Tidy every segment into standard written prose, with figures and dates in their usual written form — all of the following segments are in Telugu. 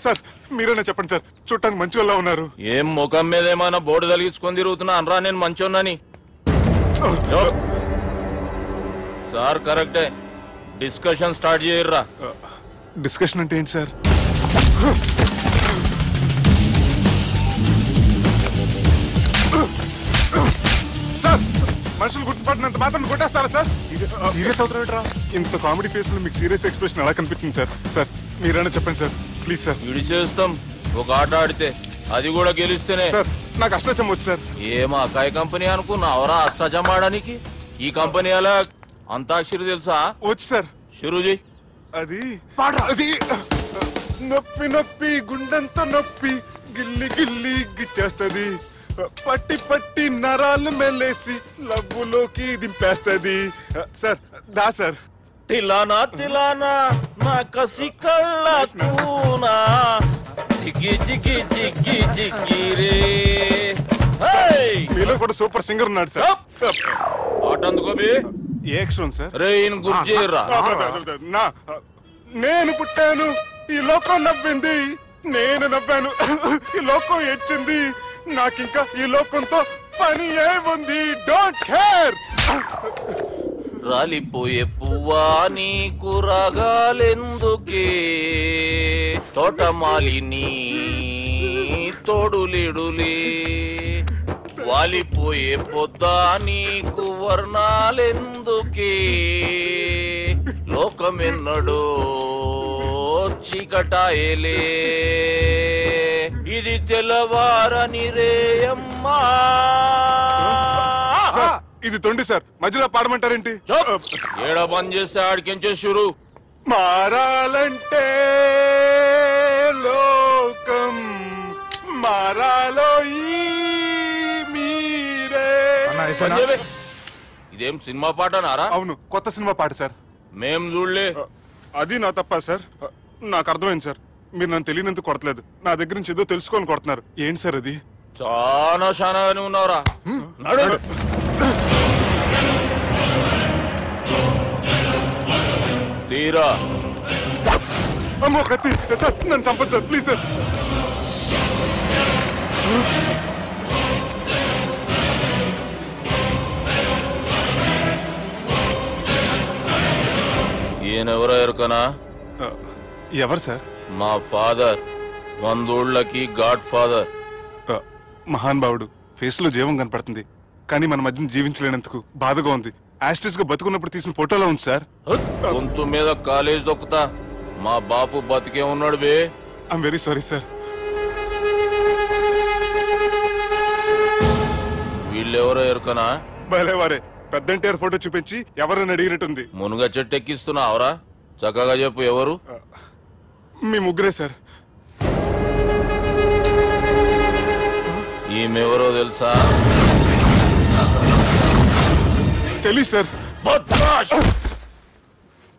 సార్ మీరేనా చెప్పండి సార్, చూడటానికి మంచి వాళ్ళ ఉన్నారు. ఏం ముఖం మీద ఏమైనా బోర్డు తలిగించుకొని తిరుగుతున్నా అనరా నేను మంచోన్నాని? సార్ కరెక్టే, డిస్కషన్ స్టార్ట్ చేయర్రా. డిస్కషన్ అంటే ఏంటి సార్? సార్ మనుషులు గుర్తుపట్టినంత మాత్రం కొట్టేస్తారా సార్? సీరియస్ అవుతారా? ఇంత కామెడీ ఫేస్ లో మీకు సీరియస్ ఎక్స్ప్రెషన్ ఎలా కనిపిస్తుంది సార్? సార్ మీరైనా చెప్పండి సార్ ప్లీజ్ సార్. ఇడి చేస్తాం ఒక ఆట ఆడితే, అది కూడా గెలిస్తేనే. సార్ నాకు అష్టాచం వచ్చు సార్. ఏం అకాయ కంపెనీ అనుకున్నావరా అష్టాచం ఆడడానికి? ఈ కంపెనీ అలా అంతాక్షరి తెలుసా? వచ్చు సార్. షురూజీ. అది నొప్పి నొప్పి గుండెంతో నొప్పి గిల్లి గిల్లి గిచ్చేస్తది, పట్టి పట్టి నరాలు మెల్లేసి లవ్వులోకి దింపేస్తది. సార్ దా సార్. తిలానా తిలానా నా కసి కళ్ళ కూనా జిగి జిగి జిగి జిగి రే. మీలో కూడా సూపర్ సింగర్ ఉన్నాడు సార్. ఆట అందుకో బి. ఏ అక్షరం సార్? రే ఈయన గుర్తు చేయరా. నేను పుట్టాను ఈ లోకం నవ్వింది, నేను నవ్వాను ఈ లోకం ఏడ్చింది, నాకింకా ఈ లోకంతో పని ఏముంది, డోంట్ కేర్. రాలిపోయే పువ్వా నీకు రాగాలెందుకే, తోటమాలిని తోడులిడులే, వాలిపోయే పొద్దా నీకు వర్ణాలెందుకే, లోకమెన్నడో చీకటాయలే, ఇది తెల్లవారని రేయమ్మా. ఇది తొండి సార్, మధ్యలో పాడమంటారేంటి? ఏడా బంద్ చేస్తే ఆడికించే షురు. మారాలంటే లోకం మారాలో మీరే. ఇదేం సినిమా పాట నారా? అవును, కొత్త సినిమా పాట సార్. మేం చూడలే. అది నా తప్ప సార్. నాకు అర్థమైంది సార్, మీరు నన్ను తెలియనందుకు కొడతలేదు, నా దగ్గర నుంచి ఏదో తెలుసుకొని కొడుతున్నారు. ఏంటి సార్ అది? చాలా శానాగానే ఉన్నావురా. నడు. తీరా. అమ్మో కత్తి సార్, నన్ను చంపదు సార్ ప్లీజ్ సార్. ఈయనెవరో ఎరుకనా? ఎవరు సార్? మా ఫాదర్, 100 ఊళ్ళకి గాడ్ ఫాదర్. మహాన్ భావుడు. ఫేస్ లో జీవం కనపడుతుంది, కానీ మన మధ్యన జీవించలేనందుకు బాధగా ఉంది. యాస్టిస్ గా బతుకున్నప్పుడు తీసిన ఫోటోలో ఉంది సార్. గొంతు మీద కాలేజ్ దొక్కుతా. మా బాపు బతికే ఉన్నాడు బే. I'm very sorry sir. వీళ్ళెవరో ఎరుకనా? భలేవారే, పెద్ద ఎన్టీఆర్ ఫోటో చూపించి ఎవరని అడిగినట్టుంది. మునుగ చెట్టు ఎక్కిస్తున్నావురా? చక్కగా చెప్పు ఎవరు? మీ ముగ్గురే సార్. ఈమెవరో తెలుసా? తెలీదు సార్.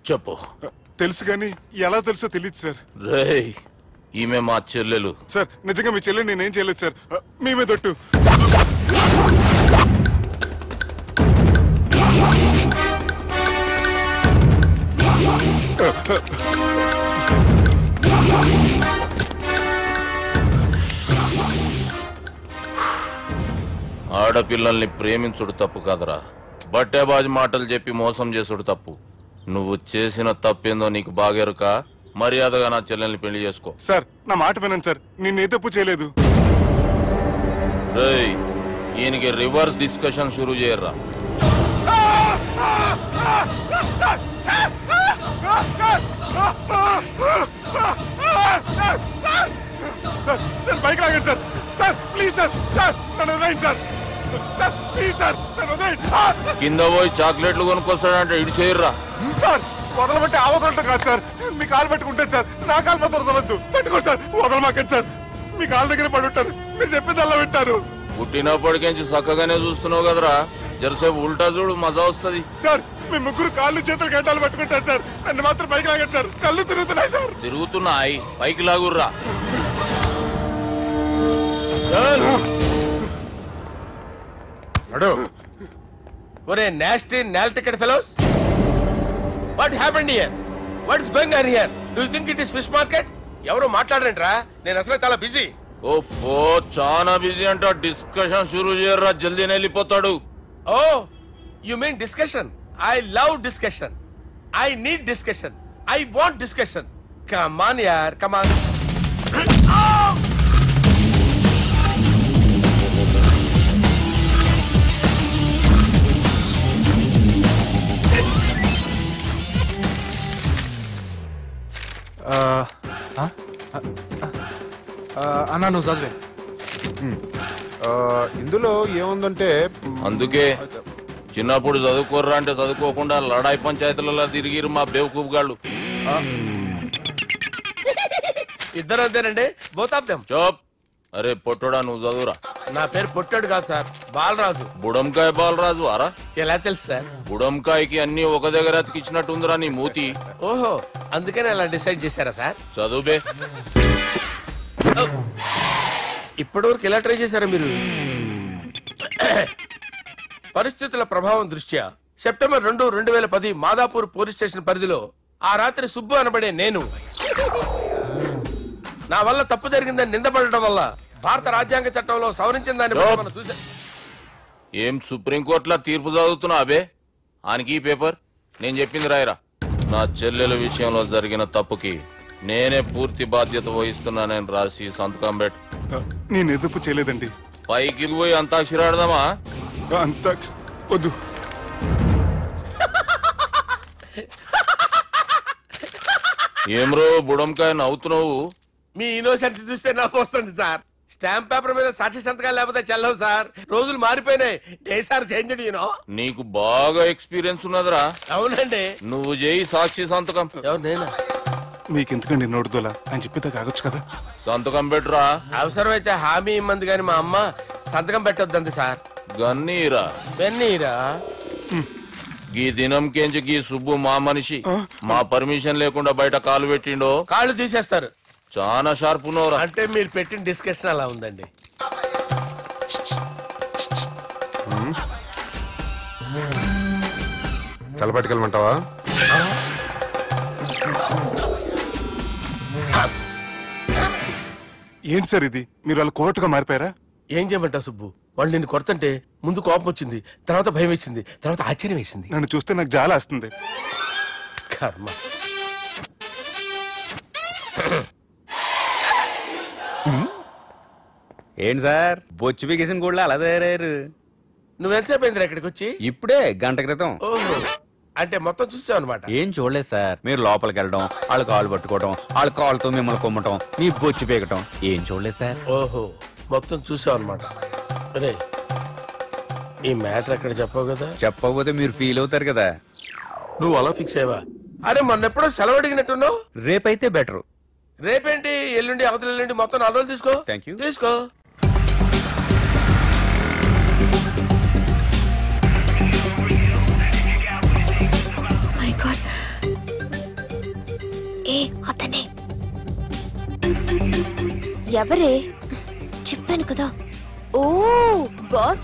చెప్పు. తెలుసు కానీ ఎలా తెలుసో తెలియదు సార్. రేయ్, ఈమె మా చెల్లెలు సార్. నిజంగా మీ చెల్లెలు నేనేం చేయలేదు సార్, మేమే దొట్టు. ఆడపిల్లల్ని ప్రేమించుడు తప్పు కాదురా, బట్టేబాజు మాటలు చెప్పి మోసం చేసుడు తప్పు. నువ్వు చేసిన తప్పేందో నీకు బాగెరుక. మర్యాదగా నా చెల్లెల్ని పెళ్లి చేసుకో. సార్ నా మాట వినండి సార్, నేనే తప్పు చేయలేదు. రేయ్, ఈయనకి రివర్స్ డిస్కషన్ షురూ చేయర్రా. బైక్ లాగండి sir. Sir please sir, sir నన్ను వదిలేయండి సార్. సార్ ప్లీజ్ సార్ నన్ను వదిలేయండి. కింద పోయి చాక్లెట్లు కొనుక్కొస్తాడంటే ఇటు చేయర్రా. సార్ వదలబట్టి ఆ వదలటం కాదు సార్, మీ కాలు పెట్టుకుంటాను సార్, నా కాలు మాత్రం వదలవద్దు. పెట్టుకోండి సార్, వదలమాకండి సార్. మీ కాలు దగ్గర పడి ఉంటారు, మీరు చెప్పేది అలా వింటారు. పుట్టినప్పటికేంచి చక్కగానే చూస్తున్నావు కదరా, జరసేపు ఉల్టా చూడు, మజా వస్తుంది. సార్ మీ ముగ్గురు కాళ్ళు చేతులు గంటలు పట్టుకుంటారు సార్, నన్ను మాత్రం పైకి లాగండి సార్. కళ్ళు తిరుగుతున్నాయి సార్. తిరుగుతున్నాయి, పైకి లాగుర్రా. ఒరే nasty nail-ticket fellows, what happened here? What is going on here? Do you think it is fish market? ఎవరు మాట్లాడరంట్రా, నేను అసలే చాలా బిజీ. ఓ చాలా బిజీ అంట. డిస్కషన్ షురూ చేయర్రా, జల్దీనే వెళ్ళిపోతాడు. Oh you mean discussion? I love discussion. I need discussion. I want discussion. Come on యార్, కమ్ ఆన్. అన్నా నువ్వు చదివే. ఇందులో ఏముందంటే అందుకే చిన్నప్పుడు చదువుకోర్రా అంటే చదువుకోకుండా లడాయి పంచాయతీలలో తిరిగిరు మా బేవకూఫ్ గాళ్ళు. ఇద్దరు అంతేనండి, బోత్ ఆఫ్ దెమ్. చోప్. అరే పొట్టోడా, నువ్వు చదువురా. నా పేరు పొట్టాడు కాదు సార్, బాలరాజు. బుడంకాయ బాలరాజు అరా? ఎలా తెలుసు సార్? బుడంకాయకి అన్ని ఒక దగ్గర అతికిచ్చినట్టుందిరా నీ మూతి. ఓహో, అందుకని అలా డిసైడ్ చేశారా సార్? చదువుబే. ఇప్పటివరకు ఎలా ట్రై చేశారా మీరు? పరిస్థితుల ప్రభావం దృష్ట్యా సెప్టెంబర్ 2, 2010 మాదాపూర్ పోలీస్ స్టేషన్ పరిధిలో ఆ రాత్రి సుబ్బు అనబడే నేను నా వల్ల తప్పు జరిగిందని నిందపడటం వల్ల భారత రాజ్యాంగ చట్టంలో సవరించిన దాన్ని మనం చూసా. ఏం సుప్రీంకోర్టులో తీర్పు చదువుతున్నా అబే? ఆనికి ఈ పేపర్ నేను చెప్పింది రాయరా. నా చెల్లెల విషయంలో జరిగిన తప్పుకి నేనే పూర్తి బాధ్యత వహిస్తున్నానని రాసి సంతకం పెట్టు. నేను ఎదుపు చేయలేదండి. పైకి పోయి అంతాక్షరి ఆడదామా? అంత వద్దు. ఏమ్రో బుడంకాయ నవ్వుతున్నావు? మీ ఇన్నోసెన్స్ చూస్తే నాకు వస్తుంది సార్. స్టాంప్ పేపర్ మీద సాక్షి సంతకాలు లేకపోతే చెల్లవు సార్. రోజులు మారిపోయినాయి. Day sir change you know. నీకు బాగా ఎక్స్పీరియన్స్ ఉన్నదిరా. అవునండి. నువ్వు చేయి సాక్షి సంతకం. ఎవరు నేనా? మీకు ఎందుకండి నోడుదోలా అని చెప్పితే కాగొచ్చు కదా. సంతకం పెట్టురా. అవసరమైతే హామీ ఇమ్మంది కానీ మా అమ్మ సంతకం పెట్టొద్దండి సార్. గన్నీరా వెన్నీరా? గీ దినం కేంచి గీ సుబ్బు మా మనిషి. మా పర్మిషన్ లేకుండా బయట కాలు పెట్టిండో కాళ్ళు తీసేస్తారు. చాలా షార్ప్ ఉన్నవరా. అంటే మీరు పెట్టిన డిస్కషన్ అలా ఉందండి. తలపట్టుకెళ్ళమంటావా? ఏంటి సార్ ఇది? మీరు వాళ్ళు కోర్టుగా మారిపోయారా? ఏం చేయమంటావు సుబ్బు? వాళ్ళు నిన్ను కొడుతుంటే ముందు కోపం వచ్చింది, తర్వాత భయం వేసింది, తర్వాత ఆశ్చర్యం వేసింది. నన్ను చూస్తే నాకు జాలా వస్తుంది. కర్మ. ఏంటి సార్ బొచ్చు బిగేసిన కూడా అలా తయారయ్యారు? నువ్వెంతసేపు అయిందిరా ఇక్కడికి వచ్చి? ఇప్పుడే గంట క్రితం. ఓహో, అంటే మొత్తం చూసావు అనమాట. ఏం చూడలేదు సార్. మీరు లోపలికి వెళ్ళడం, వాళ్ళ కాళ్ళు పట్టుకోవడం, వాళ్ళ కాళ్ళతో మిమ్మల్ని కొమ్మటం, మీ బొచ్చు పీకటం ఏం చూడలేదు సార్. ఓహో, మొత్తం చూసావు అనమాట. అరే, ఈ మ్యాటర్ అక్కడ చెప్పావు కదా. చెప్పకపోతే మీరు ఫీల్ అవుతారు కదా. నువ్వు అలా ఫిక్స్ అయ్యవా? అరే మొన్నెప్పుడో సెలవు అడిగినట్టున్నావు. రేపైతే బెటర్. రేపేంటి, ఎల్లుండి, అవతల ఎల్లుండి, మొత్తం 4 రోజులు తీసుకో. Thank you. తీసుకో. మై గాడ్, ఏ అతనే ఎవరే? చెప్పాను కదా. ఓ బాస్